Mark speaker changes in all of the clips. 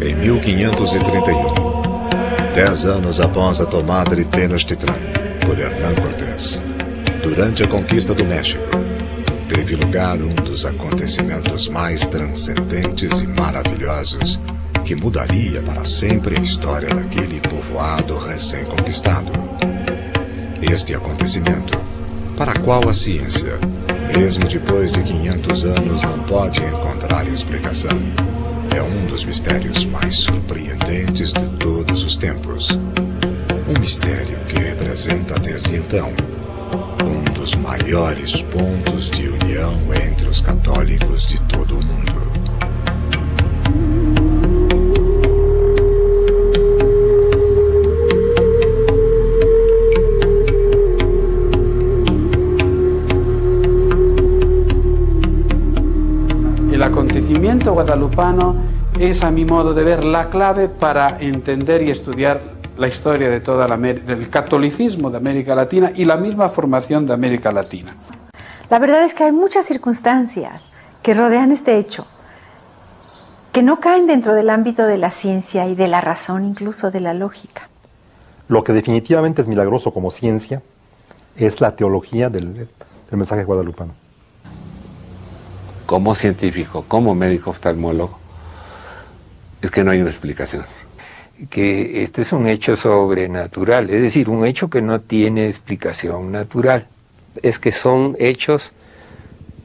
Speaker 1: Em 1531, 10 anos após a tomada de Tenochtitlan por Hernán Cortés, durante a conquista do México, teve lugar um dos acontecimentos mais transcendentes e maravilhosos que mudaria para sempre a história daquele povoado recém-conquistado. Este acontecimento, para qual a ciência, mesmo depois de 500 anos, não pode encontrar explicação, é um dos mistérios mais surpreendentes de todos os tempos. Um mistério que representa desde então um dos maiores pontos de união entre os católicos de todo o mundo.
Speaker 2: El acontecimiento guadalupano es, a mi modo de ver, la clave para entender y estudiar la historia de del catolicismo de América Latina y la misma formación de América Latina.
Speaker 3: La verdad es que hay muchas circunstancias que rodean este hecho, que no caen dentro del ámbito de la ciencia y de la razón, incluso de la lógica.
Speaker 4: Lo que definitivamente es milagroso como ciencia es la teología del mensaje guadalupano.
Speaker 5: Como científico, como médico oftalmólogo, es que no hay una explicación.
Speaker 6: Que este es un hecho sobrenatural, es decir, un hecho que no tiene explicación natural.
Speaker 7: Es que son hechos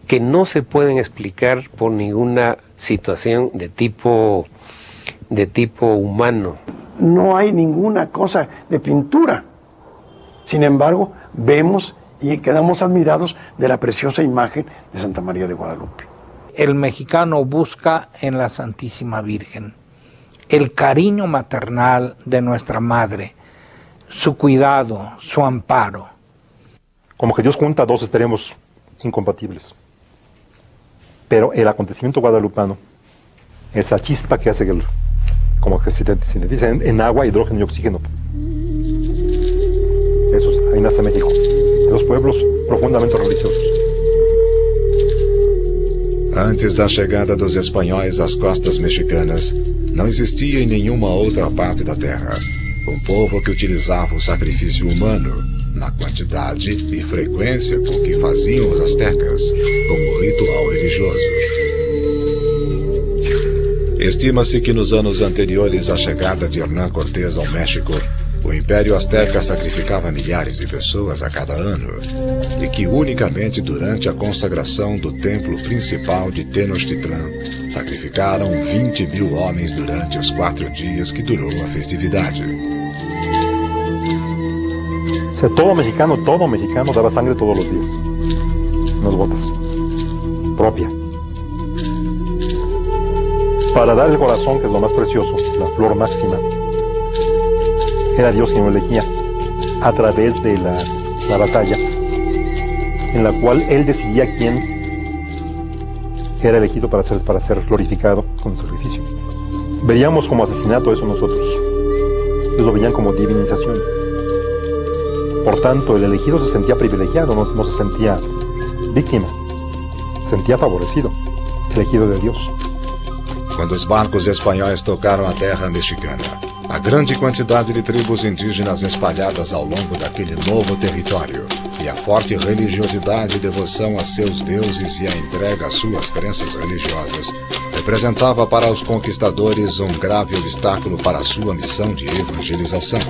Speaker 7: que no se pueden explicar por ninguna situación de tipo humano.
Speaker 8: No hay ninguna cosa de pintura. Sin embargo, vemos y quedamos admirados de la preciosa imagen de Santa María de Guadalupe.
Speaker 9: El mexicano busca en la Santísima Virgen el cariño maternal de nuestra madre, su cuidado, su amparo.
Speaker 4: Como que Dios junta dos extremos incompatibles. Pero el acontecimiento guadalupano, esa chispa que hace que como que se sintetiza en agua, hidrógeno y oxígeno. Ahí nace México, de los pueblos profundamente religiosos.
Speaker 1: Antes da chegada dos espanhóis às costas mexicanas, não existia em nenhuma outra parte da terra um povo que utilizava o sacrifício humano na quantidade e frequência com que faziam os astecas como ritual religioso. Estima-se que nos anos anteriores à chegada de Hernán Cortés ao México, o Império Azteca sacrificava milhares de pessoas a cada ano, e que unicamente durante a consagração do templo principal de Tenochtitlan sacrificaram 20.000 homens durante os 4 dias que durou a festividade.
Speaker 4: O sea, todo mexicano daba sangre todos los días, unas gotas, propia, para dar el corazón, que es lo más precioso, la flor máxima. Era Dios quien lo elegía a través de la batalla, en la cual Él decidía quién era elegido para ser glorificado con el sacrificio. Veríamos como asesinato eso nosotros. Ellos lo veían como divinización. Por tanto, el elegido se sentía privilegiado, no se sentía víctima, se sentía favorecido, elegido de Dios.
Speaker 1: Quando os barcos espanhóis tocaram a terra mexicana, a grande quantidade de tribos indígenas espalhadas ao longo daquele novo território e a forte religiosidade e devoção a seus deuses e a entrega às suas crenças religiosas representava para os conquistadores um grave obstáculo para a sua missão de evangelização.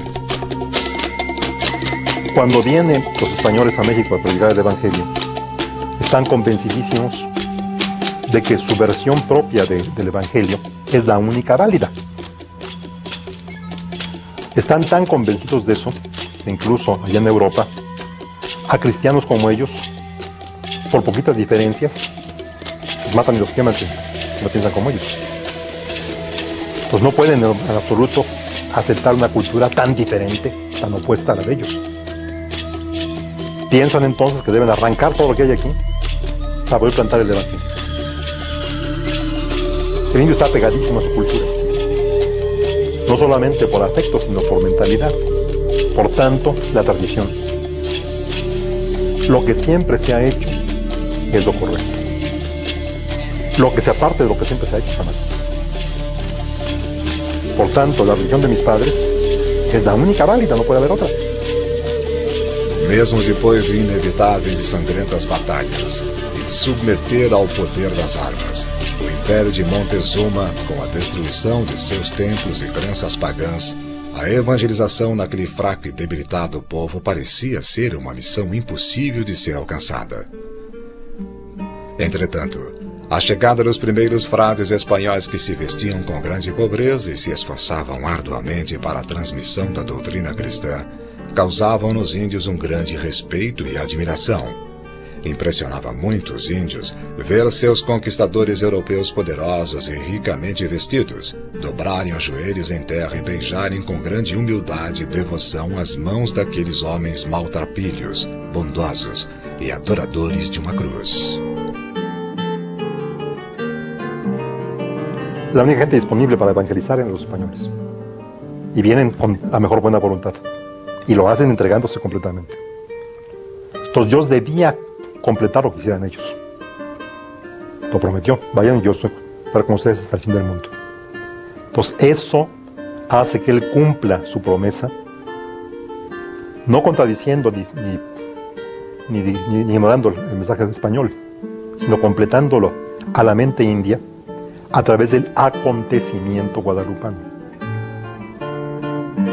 Speaker 4: Cuando vienen los españoles a México a predicar el Evangelio, están convencidísimos de que su versión propia del Evangelio es la única válida. Están tan convencidos de eso, incluso allá en Europa, a cristianos como ellos por poquitas diferencias, los matan y los queman si no piensan como ellos. Pues no pueden en absoluto aceptar una cultura tan diferente, tan opuesta a la de ellos. Piensan entonces que deben arrancar todo lo que hay aquí para poder plantar el evangelio. El indio está pegadísimo a su cultura, no solamente por afecto, sino por mentalidad. Por tanto, la tradición. Lo que siempre se ha hecho es lo correcto. Lo que se aparte de lo que siempre se ha hecho está mal. Por tanto, la religión de mis padres es la única válida, no puede haber otra.
Speaker 1: Mesmo depois de inevitáveis e sangrentas batalhas e de submeter ao poder das armas, o Império de Montezuma, com a destruição de seus templos e crenças pagãs, a evangelização naquele fraco e debilitado povo parecia ser uma missão impossível de ser alcançada. Entretanto, a chegada dos primeiros frades espanhóis que se vestiam com grande pobreza e se esforçavam arduamente para a transmissão da doutrina cristã, causavam nos índios um grande respeito e admiração. Impressionava muito os índios ver seus conquistadores europeus poderosos e ricamente vestidos dobrarem os joelhos em terra e beijarem com grande humildade e devoção as mãos daqueles homens maltrapilhos, bondosos e adoradores de uma cruz.
Speaker 4: La única gente disponible para evangelizar eran los españoles. Y vienen con la mejor buena voluntad. Y lo hacen entregándose completamente. Entonces Dios debía completar lo que hicieran ellos. Lo prometió. Vayan y yo estaré con ustedes hasta el fin del mundo. Entonces eso hace que Él cumpla su promesa, no contradiciendo ni ignorando el mensaje español, sino completándolo a la mente india a través del acontecimiento guadalupano.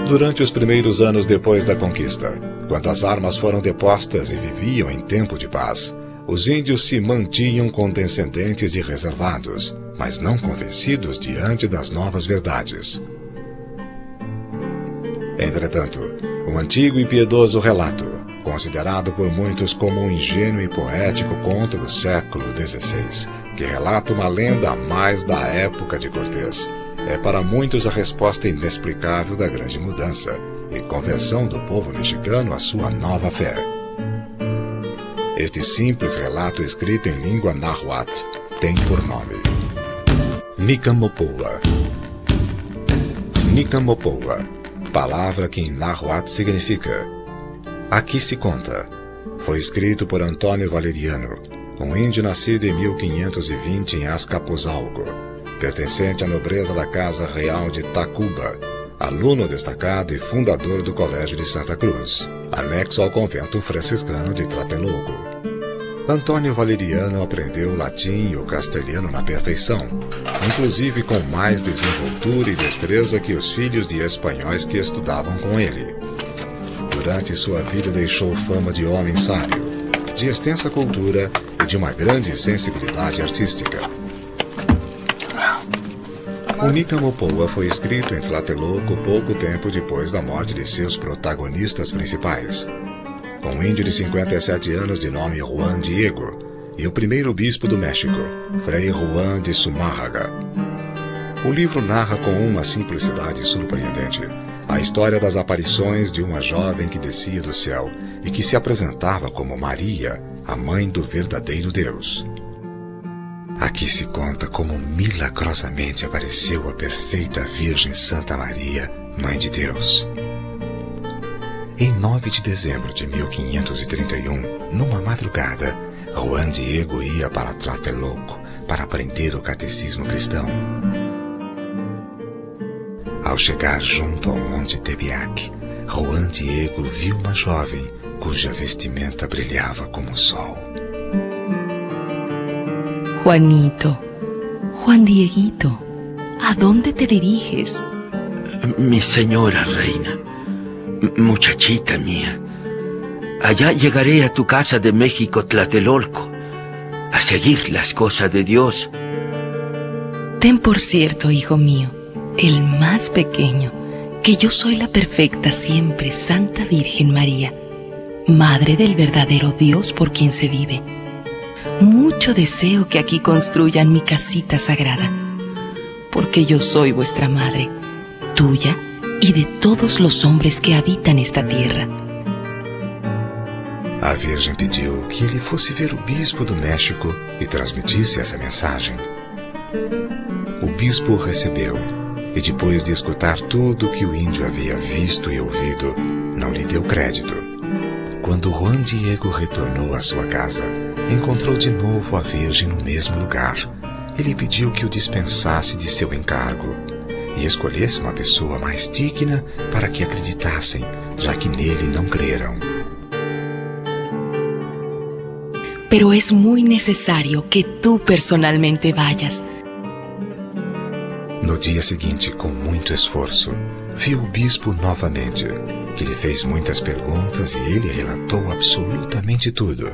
Speaker 1: Durante os primeiros anos depois da conquista, quando as armas foram depostas e viviam em tempo de paz, os índios se mantinham condescendentes e reservados, mas não convencidos diante das novas verdades. Entretanto, um antigo e piedoso relato, considerado por muitos como um ingênuo e poético conto do século XVI, que relata uma lenda a mais da época de Cortés, é para muitos a resposta inexplicável da grande mudança e conversão do povo mexicano à sua nova fé. Este simples relato escrito em língua náhuatl tem por nome Nicamopoa. Nicamopoa, palavra que em náhuatl significa aqui se conta, foi escrito por Antônio Valeriano, um índio nascido em 1520 em Azcapotzalco, pertencente à nobreza da Casa Real de Tacuba, aluno destacado e fundador do Colégio de Santa Cruz, anexo ao convento franciscano de Tlatelolco. Antônio Valeriano aprendeu o latim e o castelhano na perfeição, inclusive com mais desenvoltura e destreza que os filhos de espanhóis que estudavam com ele. Durante sua vida deixou fama de homem sábio, de extensa cultura e de uma grande sensibilidade artística. O Nicamopoa foi escrito em Tlatelolco pouco tempo depois da morte de seus protagonistas principais, um índio de 57 anos de nome Juan Diego e o primeiro bispo do México, Frei Juan de Zumárraga. O livro narra com uma simplicidade surpreendente a história das aparições de uma jovem que descia do céu e que se apresentava como Maria, a mãe do verdadeiro Deus. Aqui se conta como milagrosamente apareceu a perfeita Virgem Santa Maria, Mãe de Deus. Em 9 de dezembro de 1531, numa madrugada, Juan Diego ia para Tlatelolco para aprender o catecismo cristão. Ao chegar junto ao Monte Tepeyac, Juan Diego viu uma jovem cuja vestimenta brilhava como o sol.
Speaker 10: Juanito, Juan Dieguito, ¿a dónde te diriges?
Speaker 11: Mi señora reina, muchachita mía, allá llegaré a tu casa de México, Tlatelolco, a seguir las cosas de Dios.
Speaker 10: Ten por cierto, hijo mío, el más pequeño, que yo soy la perfecta siempre Santa Virgen María, Madre del verdadero Dios por quien se vive. mucho deseo que aquí construyan mi casita sagrada, porque yo soy vuestra madre, tuya y de todos los hombres que habitan esta tierra.
Speaker 1: A Virgem pediu que ele fosse ver o bispo do México e transmitisse essa mensagem. O bispo recebeu, e depois de escutar tudo o que o índio havia visto e ouvido, não lhe deu crédito. Quando Juan Diego retornou à sua casa, encontrou de novo a Virgem no mesmo lugar. Ele pediu que o dispensasse de seu encargo e escolhesse uma pessoa mais digna para que acreditassem, já que nele não creram.
Speaker 10: Pero es muy necesario que tú personalmente vayas.
Speaker 1: No dia seguinte, com muito esforço, viu o bispo novamente, que lhe fez muitas perguntas e ele relatou absolutamente tudo.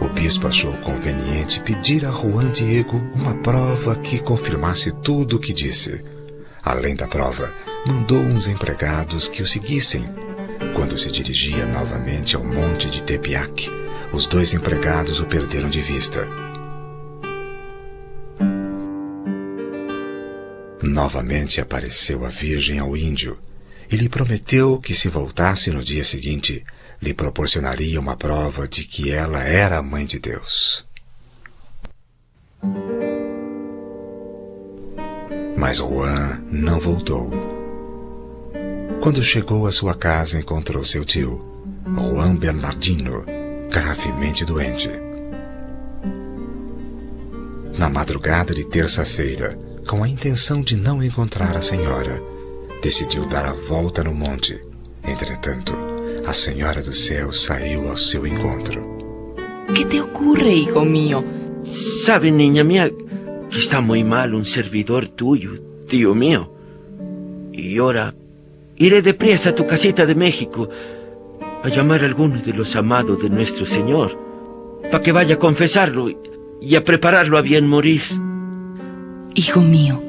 Speaker 1: O bispo achou conveniente pedir a Juan Diego uma prova que confirmasse tudo o que disse. Além da prova, mandou uns empregados que o seguissem. Quando se dirigia novamente ao monte de Tepeyac, os dois empregados o perderam de vista. Novamente apareceu a Virgem ao índio e lhe prometeu que, se voltasse no dia seguinte, lhe proporcionaria uma prova de que ela era a Mãe de Deus. Mas Juan não voltou. Quando chegou à sua casa, encontrou seu tio, Juan Bernardino, gravemente doente. Na madrugada de terça-feira, com a intenção de não encontrar a senhora, decidiu dar a volta no monte. Entretanto, a Senhora do Céu saiu ao seu encontro.
Speaker 10: ¿Qué te ocurre, hijo mío?
Speaker 11: Sabe, niña mía, que está muy mal un servidor tuyo, tío mío. Y ahora iré deprisa a tu casita de México a llamar a alguno de los amados de nuestro Señor, para que vaya a confesarlo y a prepararlo a bien morir.
Speaker 10: Hijo mío,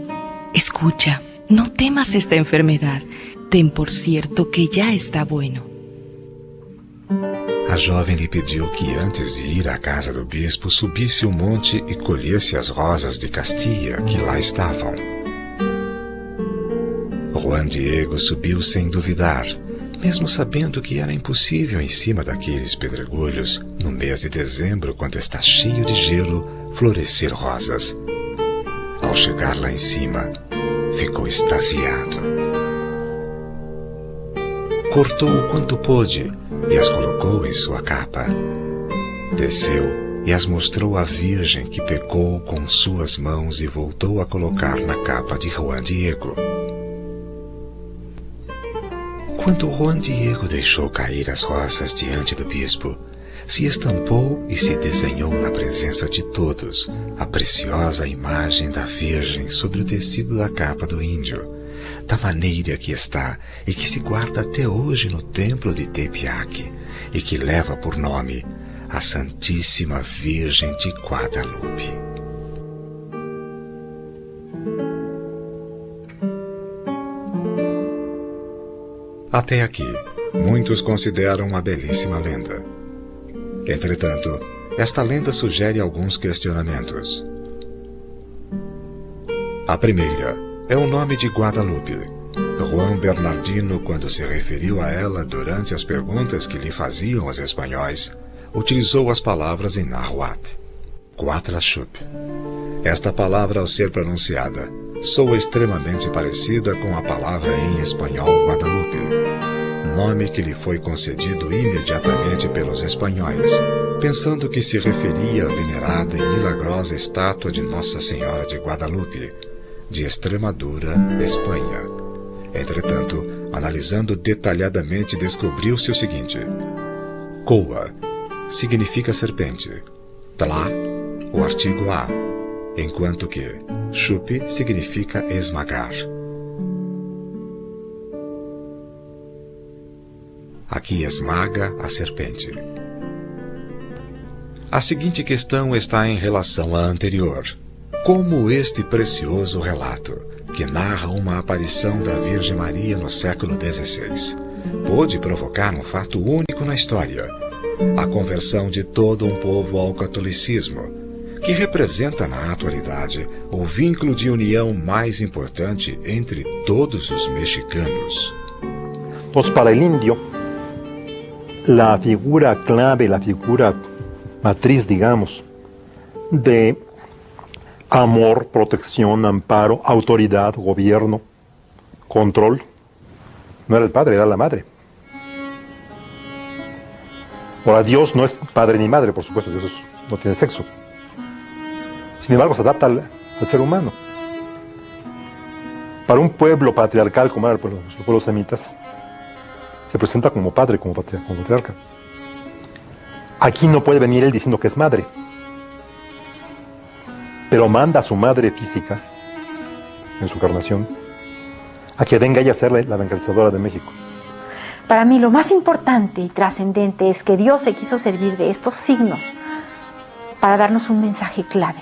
Speaker 10: escucha, no temas esta enfermedad. Ten por cierto que ya está bueno.
Speaker 1: A jovem lhe pediu que antes de ir à casa do bispo subisse o monte e colhesse as rosas de Castilla que lá estavam. Juan Diego subiu sem duvidar, mesmo sabendo que era impossível em cima daqueles pedregulhos, no mês de dezembro, quando está cheio de gelo, florescer rosas. Ao chegar lá em cima, ficou extasiado. Cortou o quanto pôde e as colocou em sua capa. Desceu e as mostrou à Virgem, que pegou com suas mãos e voltou a colocar na capa de Juan Diego. Quando Juan Diego deixou cair as rosas diante do bispo, se estampou e se desenhou na presença de todos a preciosa imagem da Virgem sobre o tecido da capa do índio, da maneira que está e que se guarda até hoje no templo de Tepeyac e que leva por nome a Santíssima Virgem de Guadalupe. Até aqui, muitos consideram uma belíssima lenda. Entretanto, esta lenda sugere alguns questionamentos. A primeira é o nome de Guadalupe. Juan Bernardino, quando se referiu a ela durante as perguntas que lhe faziam os espanhóis, utilizou as palavras em náhuatl, Guatlachup. Esta palavra, ao ser pronunciada, soa extremamente parecida com a palavra em espanhol Guadalupe, nome que lhe foi concedido imediatamente pelos espanhóis, pensando que se referia à venerada e milagrosa estátua de Nossa Senhora de Guadalupe, de Extremadura, Espanha. Entretanto, analisando detalhadamente, descobriu-se o seguinte: Coa significa serpente, Tla, o artigo a, enquanto que chupe significa esmagar. Aqui esmaga a serpente. A seguinte questão está em relação à anterior. Como este precioso relato, que narra uma aparição da Virgem Maria no século XVI, pôde provocar um fato único na história, a conversão de todo um povo ao catolicismo, que representa na atualidade o vínculo de união mais importante entre todos os mexicanos.
Speaker 4: Entonces, para el indio, la figura clave, la figura matriz, digamos, de amor, protección, amparo, autoridad, gobierno, control, no era el padre, era la madre. Ahora, Dios no es padre ni madre, por supuesto, Dios no tiene sexo. Sin embargo, se adapta al ser humano. Para un pueblo patriarcal como eran los pueblos semitas, se presenta como padre, como patriarca. Aquí no puede venir él diciendo que es madre, pero manda a su madre física, en su encarnación, a que venga ella a ser la evangelizadora de México.
Speaker 3: Para mí lo más importante y trascendente es que Dios se quiso servir de estos signos para darnos un mensaje clave.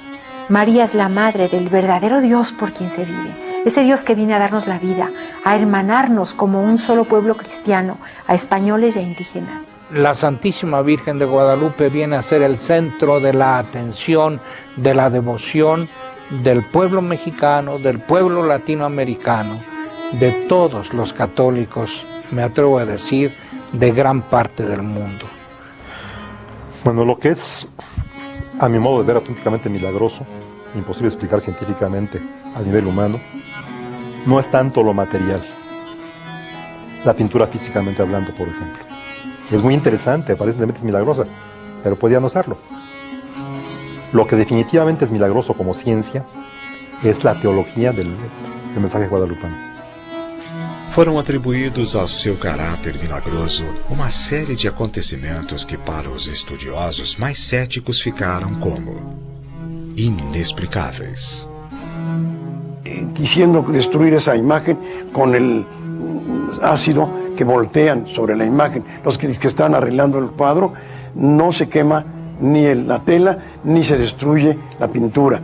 Speaker 3: María es la madre del verdadero Dios por quien se vive. Ese Dios que viene a darnos la vida, a hermanarnos como un solo pueblo cristiano, a españoles y a indígenas.
Speaker 9: La Santísima Virgen de Guadalupe viene a ser el centro de la atención, de la devoción del pueblo mexicano, del pueblo latinoamericano, de todos los católicos, me atrevo a decir, de gran parte del mundo.
Speaker 4: Bueno, lo que es, a mi modo de ver, auténticamente milagroso, imposible explicar científicamente a nivel humano, no es tanto lo material, la pintura físicamente hablando, por ejemplo. Es muy interesante, aparentemente es milagrosa, pero podía no serlo. Lo que definitivamente es milagroso como ciencia es la teología del mensaje guadalupano.
Speaker 1: Foram atribuídos ao seu caráter milagroso uma série de acontecimentos que para os estudiosos mais céticos ficaram como inexplicáveis.
Speaker 8: Quisiendo destruir esa imagen con el ácido que voltean sobre la imagen. Los que están arreglando el cuadro, no se quema ni la tela, ni se destruye la pintura.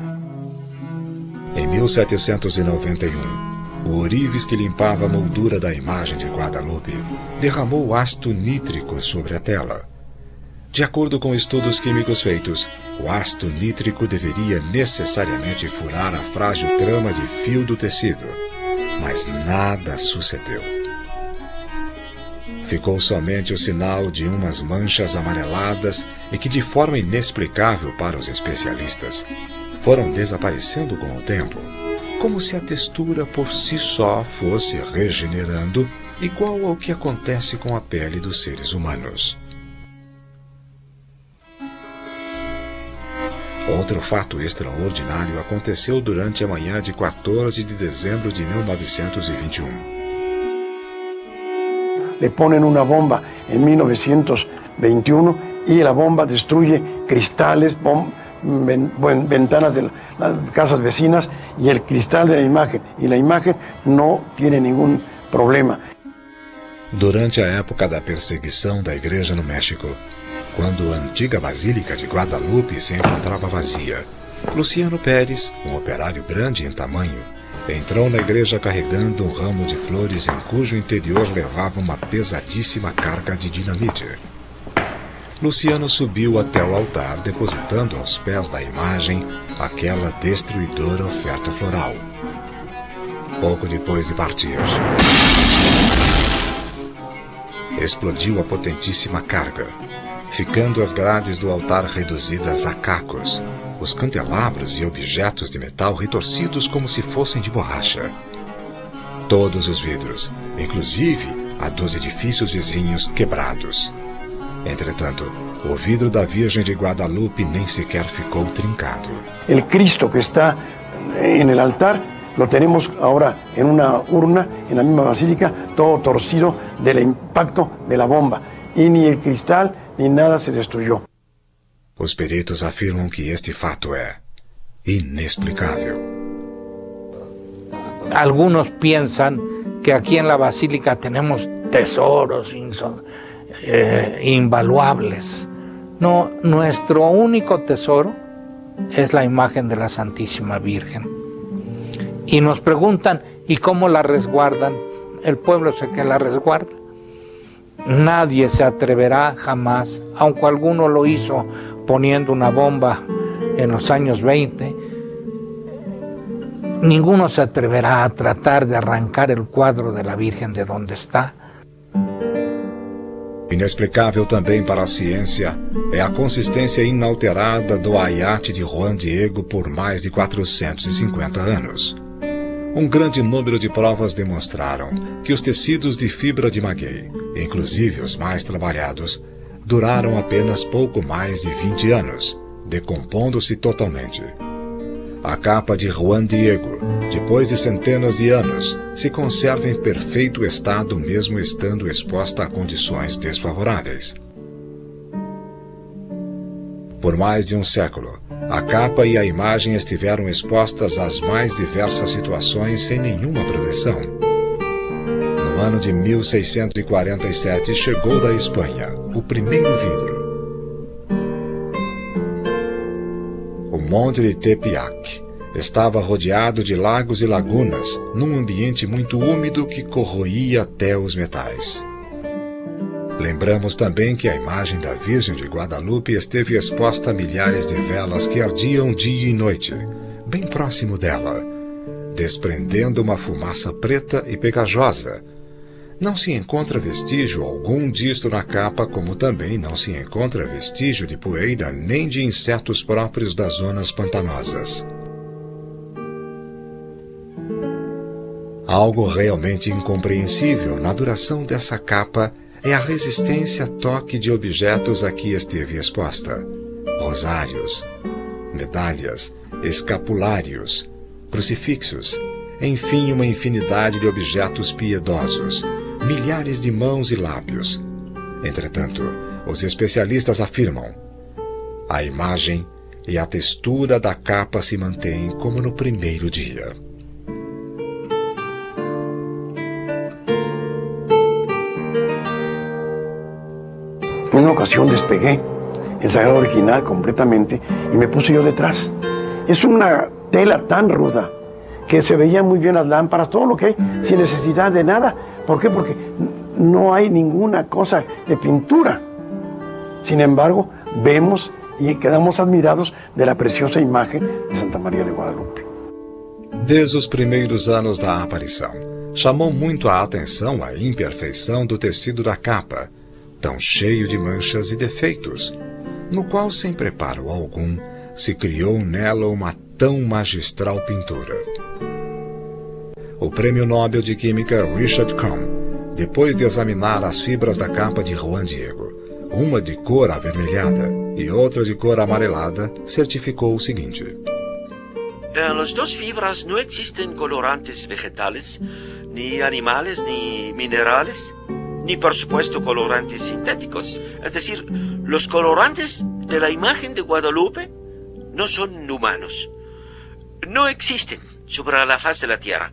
Speaker 1: Em 1791, o ourives que limpava a moldura da imagem de Guadalupe derramou ácido nítrico sobre a tela. De acordo com estudos químicos feitos, o ácido nítrico deveria necessariamente furar a frágil trama de fio do tecido, mas nada sucedeu. Ficou somente o sinal de umas manchas amareladas e que, de forma inexplicável para os especialistas, foram desaparecendo com o tempo, como se a textura por si só fosse regenerando, igual ao que acontece com a pele dos seres humanos. Outro fato extraordinário aconteceu durante a manhã de 14 de dezembro de 1921.
Speaker 8: Le ponen una bomba en 1921 y la bomba destruye cristales, ventanas de las casas vecinas y el cristal de la imagen. Y la imagen no tiene ningún problema.
Speaker 1: Durante a época da perseguição da igreja no México, quando a antiga Basílica de Guadalupe se encontrava vazia, Luciano Pérez, um operário grande em tamanho, entrou na igreja carregando um ramo de flores em cujo interior levava uma pesadíssima carga de dinamite. Luciano subiu até o altar, depositando aos pés da imagem aquela destruidora oferta floral. Pouco depois de partir, explodiu a potentíssima carga, ficando as grades do altar reduzidas a cacos, os candelabros e objetos de metal retorcidos como se fossem de borracha. Todos os vidros, inclusive a dos edifícios vizinhos, quebrados. Entretanto, o vidro da Virgem de Guadalupe nem sequer ficou trincado.
Speaker 8: El Cristo que está en el altar lo tenemos ahora en una urna, en la misma basílica, todo torcido del impacto de la bomba. Y ni el cristal ni nada se destruyó.
Speaker 1: Os peritos afirmam que este fato é inexplicável.
Speaker 9: Algunos piensan que aquí en la basílica tenemos tesoros invaluables. No, nuestro único tesoro es la imagen de la Santísima Virgen. Y nos preguntan, ¿y cómo la resguardan? El pueblo es el que la resguarda. nadie se atreverá jamás, aunque alguno lo hizo poniendo una bomba en los años 20, ninguno se atreverá a tratar de arrancar el cuadro de la Virgen de donde está.
Speaker 1: Inexplicável também para a ciência é a consistência inalterada do aiate de Juan Diego por mais de 450 anos. Um grande número de provas demonstraram que os tecidos de fibra de maguey, inclusive os mais trabalhados, duraram apenas pouco mais de 20 anos, decompondo-se totalmente. A capa de Juan Diego, depois de centenas de anos, se conserva em perfeito estado mesmo estando exposta a condições desfavoráveis. Por mais de um século, a capa e a imagem estiveram expostas às mais diversas situações sem nenhuma proteção. No ano de 1647 chegou da Espanha o primeiro vidro. O Monte de Tepeyac estava rodeado de lagos e lagunas, num ambiente muito úmido que corroía até os metais. Lembramos também que a imagem da Virgem de Guadalupe esteve exposta a milhares de velas que ardiam dia e noite, bem próximo dela, desprendendo uma fumaça preta e pegajosa. Não se encontra vestígio algum disto na capa, como também não se encontra vestígio de poeira nem de insetos próprios das zonas pantanosas. Algo realmente incompreensível na duração dessa capa é a resistência a toque de objetos a que esteve exposta. Rosários, medalhas, escapulários, crucifixos, enfim uma infinidade de objetos piedosos, milhares de mãos e lábios. Entretanto, os especialistas afirmam: a imagem e a textura da capa se mantêm como no primeiro dia.
Speaker 8: En una ocasión despegué el sagrado original completamente y me puse yo detrás. Es una tela tan ruda que se veían muy bien las lámparas, todo lo que hay, sin necesidad de nada. ¿Por qué? Porque no hay ninguna cosa de pintura. Sin embargo, vemos y quedamos admirados de la preciosa imagen de Santa María de Guadalupe.
Speaker 1: Desde os primeiros anos da aparição, chamou muito a atenção a imperfeição do tecido da capa, tão cheio de manchas e defeitos, no qual, sem preparo algum, se criou nela uma tão magistral pintura. O Prêmio Nobel de Química Richard Cohn, depois de examinar as fibras da capa de Juan Diego, uma de cor avermelhada e outra de cor amarelada, certificou o seguinte:
Speaker 11: En las dos fibras no existen colorantes vegetales, ni animales, ni minerales, ni por supuesto colorantes sintéticos. Es decir, los colorantes de la imagen de Guadalupe no son humanos. No existen sobre la faz de la Tierra.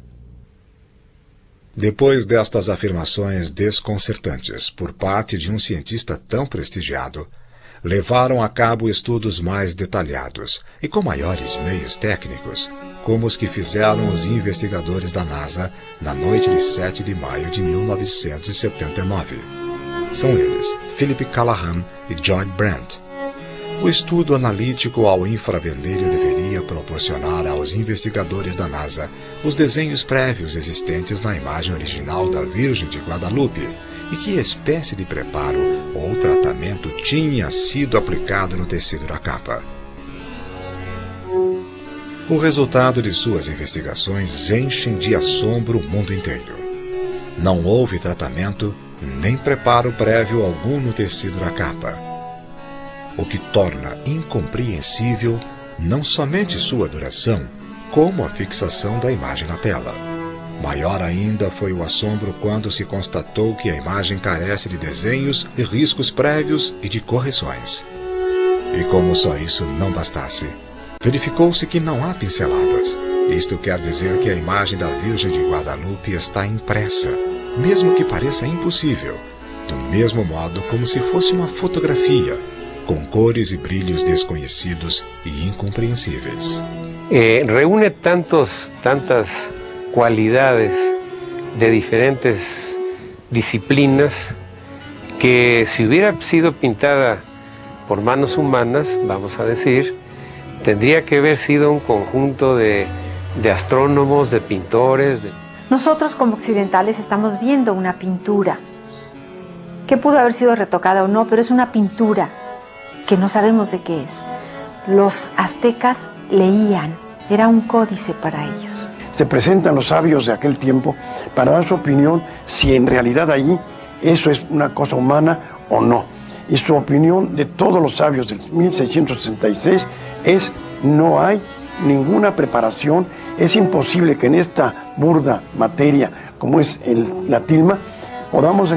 Speaker 1: Depois destas afirmações desconcertantes por parte de um cientista tão prestigiado, levaram a cabo estudos mais detalhados e com maiores meios técnicos, como os que fizeram os investigadores da NASA na noite de 7 de maio de 1979. São eles Philip Callahan e John Brandt. O estudo analítico ao infravermelho deveria proporcionar aos investigadores da NASA os desenhos prévios existentes na imagem original da Virgem de Guadalupe e que espécie de preparo ou tratamento tinha sido aplicado no tecido da capa. O resultado de suas investigações enchem de assombro o mundo inteiro. Não houve tratamento nem preparo prévio algum no tecido da capa, o que torna incompreensível não somente sua duração, como a fixação da imagem na tela. Maior ainda foi o assombro quando se constatou que a imagem carece de desenhos e riscos prévios e de correções. E como só isso não bastasse, verificou-se que não há pinceladas. Isto quer dizer que a imagem da Virgem de Guadalupe está impressa, mesmo que pareça impossível, do mesmo modo como se fosse uma fotografia, com cores e brilhos desconhecidos e incompreensíveis.
Speaker 7: Reúne tantas cualidades de diferentes disciplinas que si hubiera sido pintada por manos humanas, vamos a decir, tendría que haber sido un conjunto de astrónomos, de pintores.
Speaker 3: Nosotros como occidentales estamos viendo una pintura que pudo haber sido retocada o no, pero es una pintura que no sabemos de qué es. Los aztecas leían, era un códice para ellos.
Speaker 8: Se presentan los sabios de aquel tiempo para dar su opinión si en realidad allí eso es una cosa humana o no. Y su opinión de todos los sabios del 1666 es: no hay ninguna preparación, es imposible que en esta burda materia como es la tilma podamos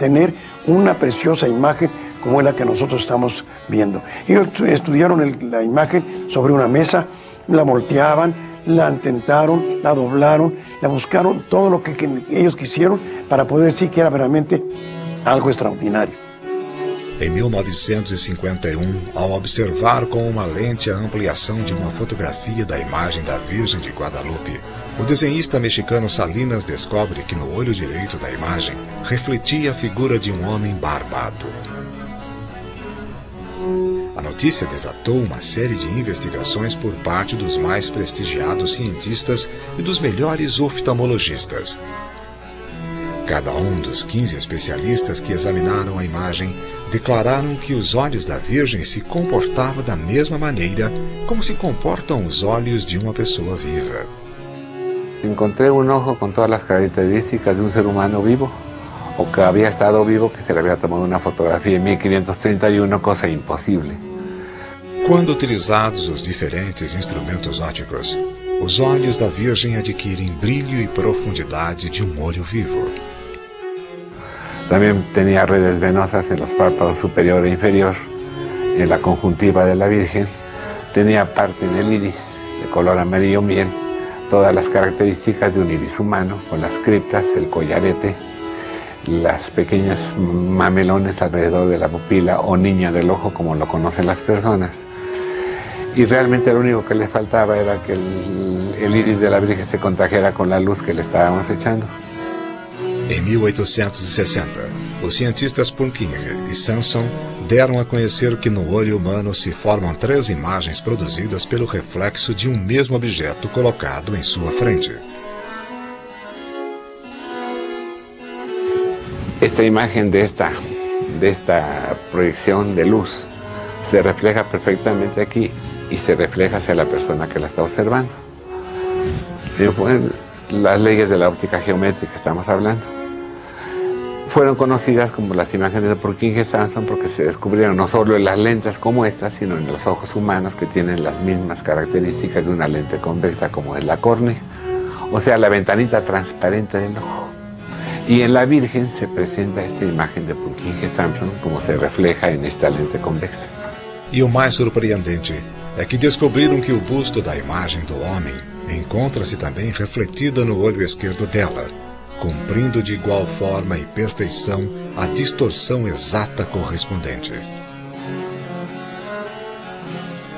Speaker 8: tener una preciosa imagen como es la que nosotros estamos viendo. Ellos estudiaron la imagen sobre una mesa, la volteaban, la intentaron, la doblaron, la buscaron, todo lo que ellos quisieron para poder decir que era verdaderamente algo extraordinario.
Speaker 1: Em 1951, ao observar com uma lente a ampliação de uma fotografia da imagem da Virgem de Guadalupe, o desenhista mexicano Salinas descobre que no olho direito da imagem refletia a figura de um homem barbado. A notícia desatou uma série de investigações por parte dos mais prestigiados cientistas e dos melhores oftalmologistas. Cada um dos 15 especialistas que examinaram a imagem declararam que os olhos da Virgem se comportavam da mesma maneira como se comportam os olhos de uma pessoa viva.
Speaker 5: Encontré un ojo con todas las características de un ser humano vivo, o que había estado vivo, que se le había tomado una fotografía en 1531, cosa imposible.
Speaker 1: Quando utilizados os diferentes instrumentos ópticos, os olhos da Virgem adquirem brilho e profundidade de um olho vivo.
Speaker 5: También tenía redes venosas en los párpados superior e inferior, en la conjuntiva de la Virgen. Tenía parte en el iris, de color amarillo miel, todas las características de un iris humano, con las criptas, el collarete, las pequeñas mamelones alrededor de la pupila o niña del ojo, como lo conocen las personas. Y realmente lo único que le faltaba era que el iris de la Virgen se contrajera con la luz que le estábamos echando.
Speaker 1: Em 1860, os cientistas Purkinje e Sanson deram a conhecer que no olho humano se formam 3 imagens produzidas pelo reflexo de um mesmo objeto colocado em sua frente.
Speaker 5: Esta imagen de esta proyección de luz se refleja perfectamente aquí y se refleja hacia la persona que la está observando. Las leyes de la óptica geométrica estamos hablando. Fueron conocidas como las imágenes de Purkinje y Sanson porque se descubrieron no solo en las lentes como estas, sino en los ojos humanos, que tienen las mismas características de una lente convexa como es la córnea, o sea, la ventanita transparente del ojo. Y en la Virgen se presenta esta imagen de Purkinje y Sanson como se refleja en esta lente convexa.
Speaker 1: E o mais surpreendente é que descobriram que o busto da imagem do homem encontra-se também refletida no olho esquerdo dela, cumprindo de igual forma e perfeição a distorção exata correspondente.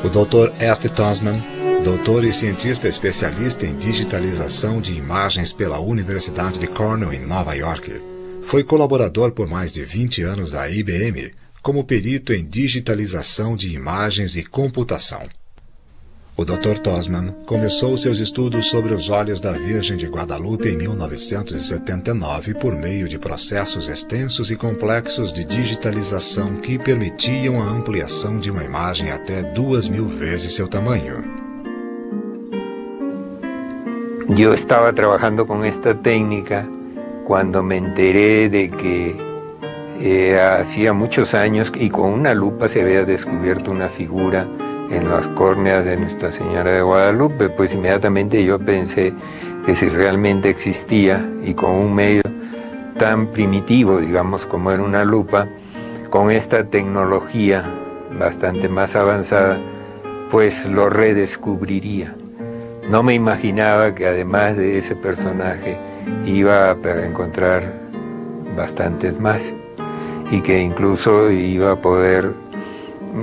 Speaker 1: O Dr. St. Tosman, doutor e cientista especialista em digitalização de imagens pela Universidade de Cornell, em Nova York, foi colaborador por mais de 20 anos da IBM como perito em digitalização de imagens e computação. O Dr. Tosman começou seus estudos sobre os olhos da Virgem de Guadalupe em 1979 por meio de processos extensos e complexos de digitalização que permitiam a ampliação de uma imagem até 2.000 vezes seu tamanho.
Speaker 6: Yo estaba trabajando con esta técnica cuando me enteré de que hacía muchos años y con una lupa se había descubierto una figura en las córneas de Nuestra Señora de Guadalupe. Pues inmediatamente yo pensé que si realmente existía y con un medio tan primitivo, digamos, como era una lupa, con esta tecnología bastante más avanzada, pues lo redescubriría. No me imaginaba que además de ese personaje iba a encontrar bastantes más y que incluso iba a poder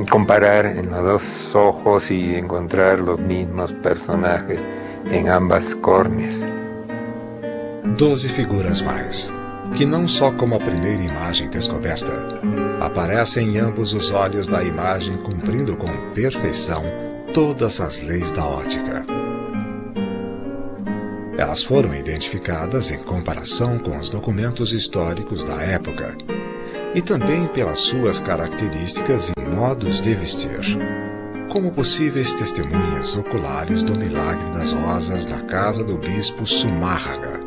Speaker 6: comparar en los dos ojos y encontrar los mismos personajes en ambas córneas.
Speaker 1: 12 figuras mais. que não só como a primeira imagem descoberta, aparecem em ambos os olhos da imagem cumprindo com perfeição todas as leis da ótica. Elas foram identificadas em comparação com os documentos históricos da época e também pelas suas características e modos de vestir, como possíveis testemunhas oculares do milagre das rosas na casa do bispo Zumárraga.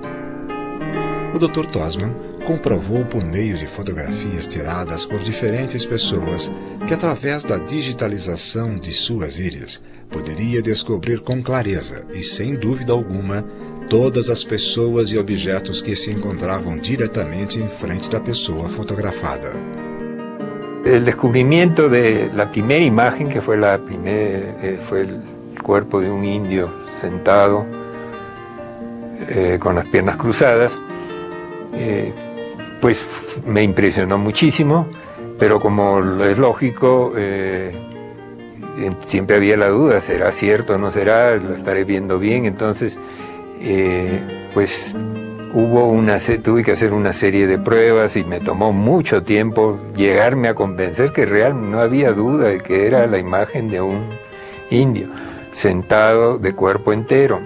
Speaker 1: O Dr. Tosman comprovou por meio de fotografias tiradas por diferentes pessoas que, através da digitalização de suas íris, poderia descobrir com clareza e sem dúvida alguma todas as pessoas e objetos que se encontravam diretamente em frente da pessoa fotografada.
Speaker 6: El descubrimiento de la primera imagen, que fue fue el cuerpo de un indio sentado con las piernas cruzadas, pues me impresionó muchísimo, pero como es lógico, siempre había la duda, ¿será cierto o no será? ¿Lo estaré viendo bien? Entonces, pues tuve que hacer una serie de pruebas y me tomó mucho tiempo llegarme a convencer que realmente no había duda de que era la imagen de un indio sentado de cuerpo inteiro.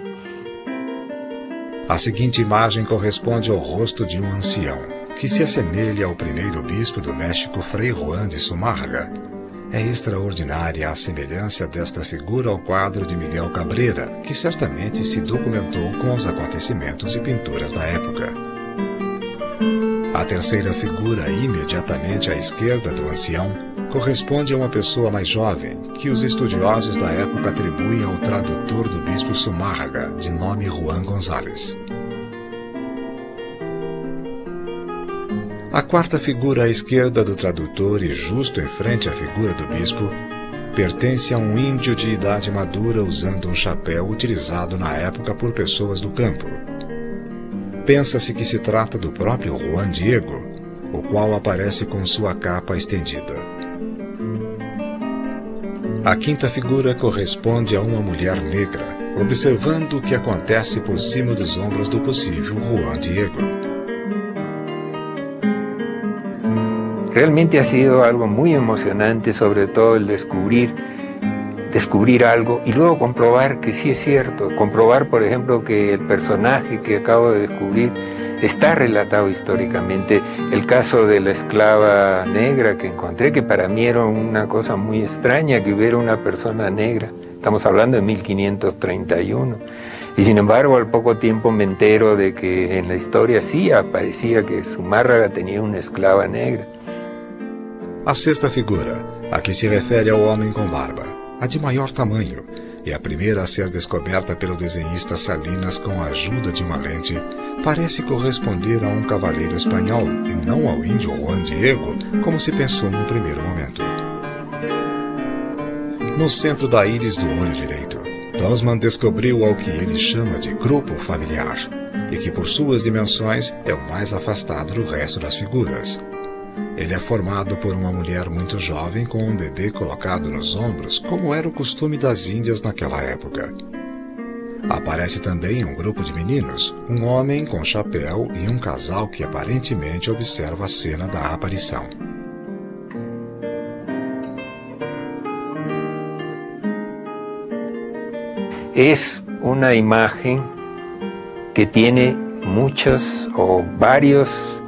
Speaker 1: A seguinte imagem corresponde ao rosto de um ancião, que se assemelha ao primeiro bispo do México, Frei Juan de Zumárraga. É extraordinária a semelhança desta figura ao quadro de Miguel Cabrera, que certamente se documentou com os acontecimentos e pinturas da época. A terceira figura, imediatamente à esquerda do ancião, corresponde a uma pessoa mais jovem, que os estudiosos da época atribuem ao tradutor do bispo Zumárraga, de nome Juan González. A quarta figura à esquerda do tradutor e justo em frente à figura do bispo pertence a um índio de idade madura usando um chapéu utilizado na época por pessoas do campo. Pensa-se que se trata do próprio Juan Diego, o qual aparece com sua capa estendida. A quinta figura corresponde a uma mulher negra, observando o que acontece por cima dos ombros do possível Juan Diego.
Speaker 6: Realmente ha sido algo muy emocionante, sobre todo el descubrir algo y luego comprobar que sí es cierto. Comprobar, por ejemplo, que el personaje que acabo de descubrir está relatado históricamente. El caso de la esclava negra que encontré, que para mí era una cosa muy extraña que hubiera una persona negra. Estamos hablando de 1531. Y sin embargo, al poco tiempo me entero de que en la historia sí aparecía que Zumárraga tenía una esclava negra.
Speaker 1: A sexta figura, a que se refere ao homem com barba, a de maior tamanho, e a primeira a ser descoberta pelo desenhista Salinas com a ajuda de uma lente, parece corresponder a um cavaleiro espanhol e não ao índio Juan Diego, como se pensou no primeiro momento. No centro da íris do olho direito, Tosman descobriu ao que ele chama de grupo familiar, e que por suas dimensões é o mais afastado do resto das figuras. Ele é formado por uma mulher muito jovem com um bebê colocado nos ombros, como era o costume das Índias naquela época. Aparece também um grupo de meninos, um homem com chapéu e um casal que aparentemente observa a cena da aparição.
Speaker 6: Es una imagen que tiene muchos o varios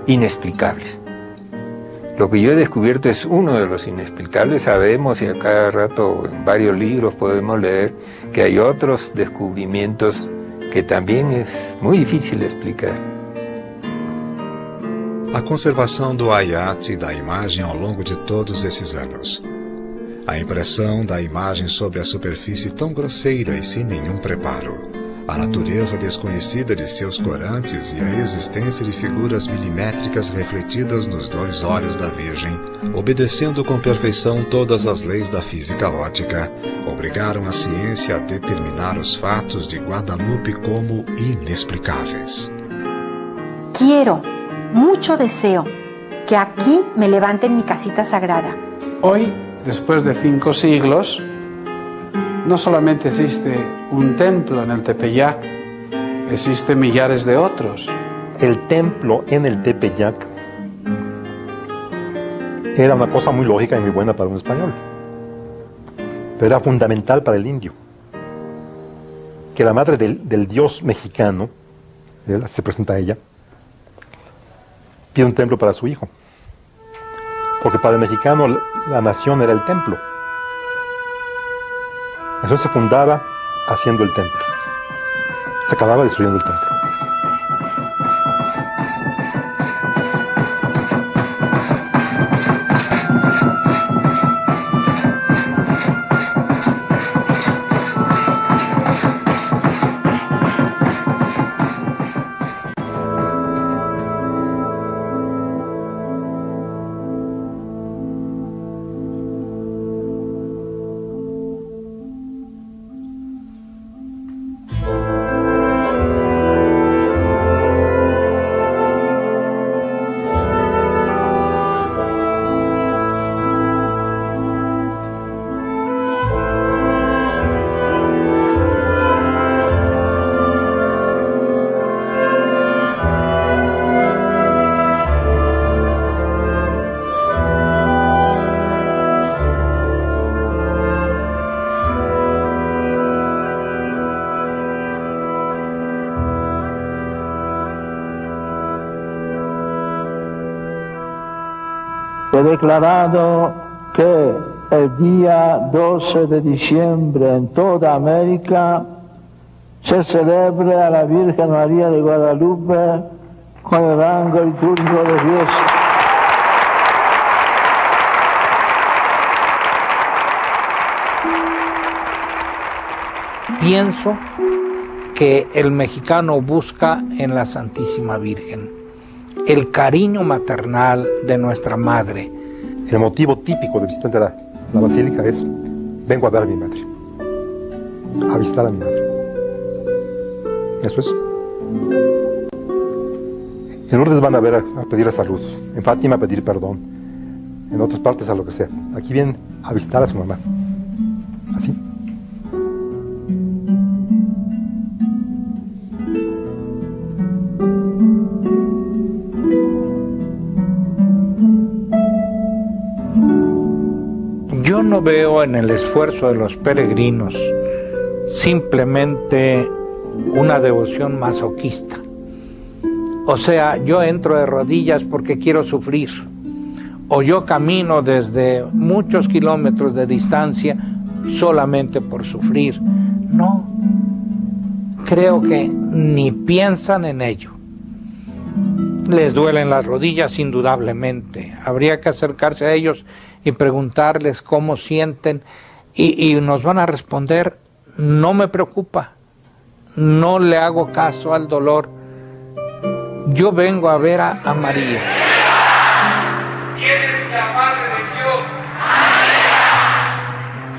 Speaker 6: inexplicables. Lo que yo he descubierto es uno de los inexplicables. Sabemos y a cada rato en varios libros podemos leer que hay otros descubrimientos que también es muy difícil de explicar.
Speaker 1: A conservação do ayat da imagem ao longo de todos esses anos. A impressão da imagem sobre a superfície tão grosseira e sem nenhum preparo. A natureza desconhecida de seus corantes e a existência de figuras milimétricas refletidas nos dois olhos da Virgem, obedecendo com perfeição todas as leis da física óptica, obrigaram a ciência a determinar os fatos de Guadalupe como inexplicáveis.
Speaker 3: Quiero, mucho deseo, que aquí me levanten mi casita sagrada.
Speaker 2: Hoy, después de 5 siglos, no solamente existe un templo en el Tepeyac, existen millares de otros,
Speaker 4: el templo en el Tepeyac era una cosa muy lógica y muy buena para un español, pero era fundamental para el indio. Que la madre del dios mexicano, se presenta a ella, pide un templo para su hijo. Porque para el mexicano la nación era el templo. Entonces se fundaba haciendo el templo. Se acababa destruyendo el templo.
Speaker 12: He declarado que el día 12 de diciembre en toda América se celebre a la Virgen María de Guadalupe con el rango litúrgico de fiesta.
Speaker 9: Pienso que el mexicano busca en la Santísima Virgen el cariño maternal de nuestra madre.
Speaker 4: El motivo típico del visitante a la basílica es: vengo a ver a mi madre, a visitar a mi madre. Eso es. En Lourdes van a ver a pedir salud, en Fátima a pedir perdón, en otras partes a lo que sea. Aquí vienen a visitar a su mamá. Así.
Speaker 9: Yo no veo en el esfuerzo de los peregrinos simplemente una devoción masoquista. O sea, yo entro de rodillas porque quiero sufrir, o yo camino desde muchos kilómetros de distancia solamente por sufrir. No, creo que ni piensan en ello. Les duelen las rodillas indudablemente. Habría que acercarse a ellos y preguntarles cómo sienten y nos van a responder: no me preocupa, no le hago caso al dolor, yo vengo a ver a María.
Speaker 13: ¿Quién es la Madre de Dios? María.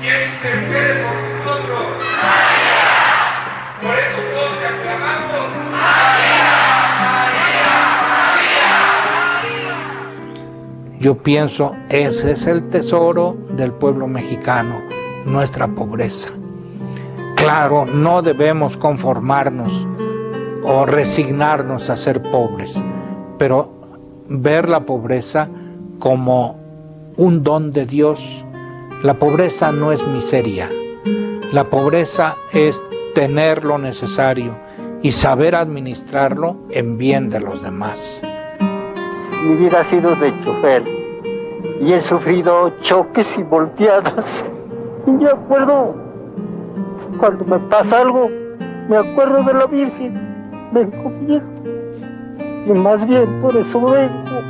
Speaker 13: ¿Quién intercede por nosotros? María. Por eso todos te aclamamos. María, María, María.
Speaker 9: Yo pienso, ese es el tesoro del pueblo mexicano, nuestra pobreza. Claro, no debemos conformarnos o resignarnos a ser pobres, pero ver la pobreza como un don de Dios. La pobreza no es miseria, la pobreza es tener lo necesario y saber administrarlo en bien de los demás.
Speaker 12: Mi vida ha sido de chofer y he sufrido choques y volteadas. Y me acuerdo, cuando me pasa algo, me acuerdo de la Virgen. Vengo bien, y más bien por eso vengo.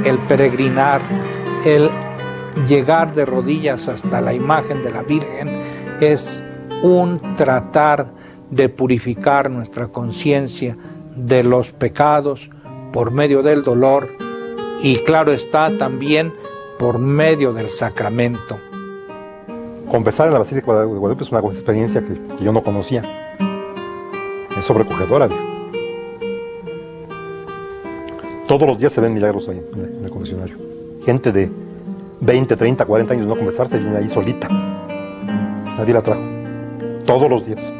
Speaker 9: El peregrinar, el llegar de rodillas hasta la imagen de la Virgen es un tratar de purificar nuestra conciencia de los pecados por medio del dolor y, claro está, también por medio del sacramento.
Speaker 4: Confesar en la Basílica de Guadalupe es una experiencia que yo no conocía. Es sobrecogedora. Todos los días se ven milagros ahí en el confesionario. Gente de 20, 30, 40 años no confesarse viene ahí solita. Nadie la trajo. Todos los días.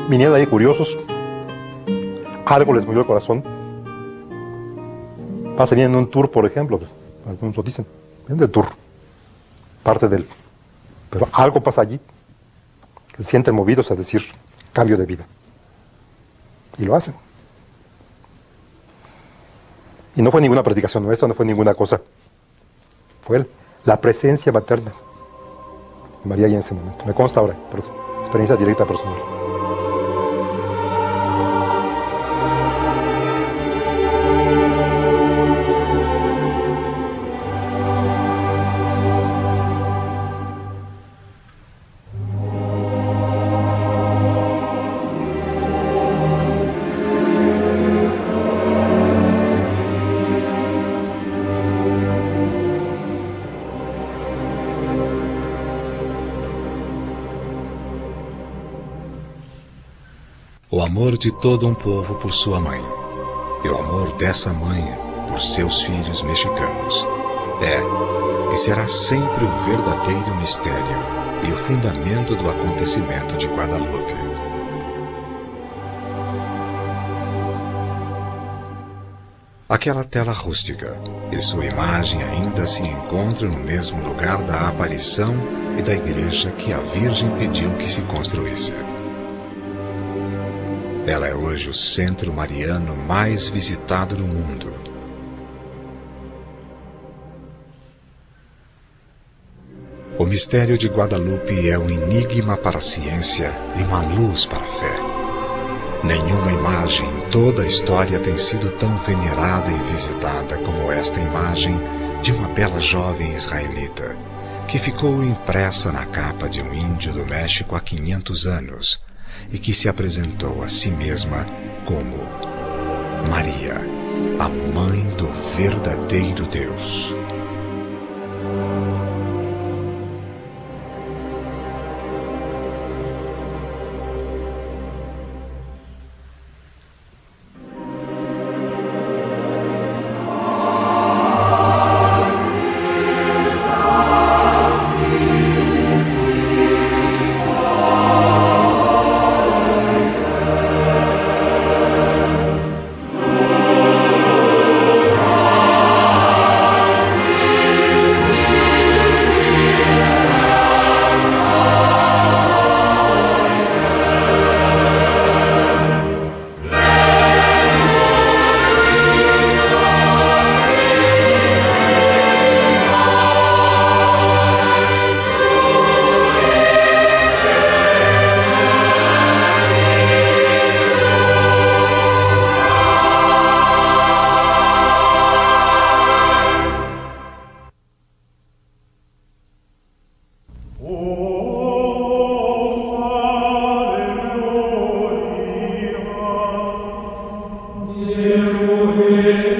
Speaker 4: Vinieron ahí curiosos. Algo les movió el corazón. Pasa bien en un tour, por ejemplo. Algunos lo dicen. Vienen de tour. Parte del... Pero algo pasa allí. Que se sienten movidos a decir cambio de vida. Y lo hacen. Y no fue ninguna predicación nuestra, no fue ninguna cosa. Fue la presencia materna de María ahí en ese momento. Me consta ahora, por experiencia directa personal.
Speaker 1: O amor de todo um povo por sua mãe, e o amor dessa mãe por seus filhos mexicanos, é e será sempre o verdadeiro mistério e o fundamento do acontecimento de Guadalupe. Aquela tela rústica e sua imagem ainda se encontram no mesmo lugar da aparição e da igreja que a Virgem pediu que se construísse. Ela é hoje o centro mariano mais visitado no mundo. O mistério de Guadalupe é um enigma para a ciência e uma luz para a fé. Nenhuma imagem em toda a história tem sido tão venerada e visitada como esta imagem de uma bela jovem israelita, que ficou impressa na capa de um índio do México há 500 anos, e que se apresentou a si mesma como Maria, a mãe do verdadeiro Deus.
Speaker 13: Alleluia.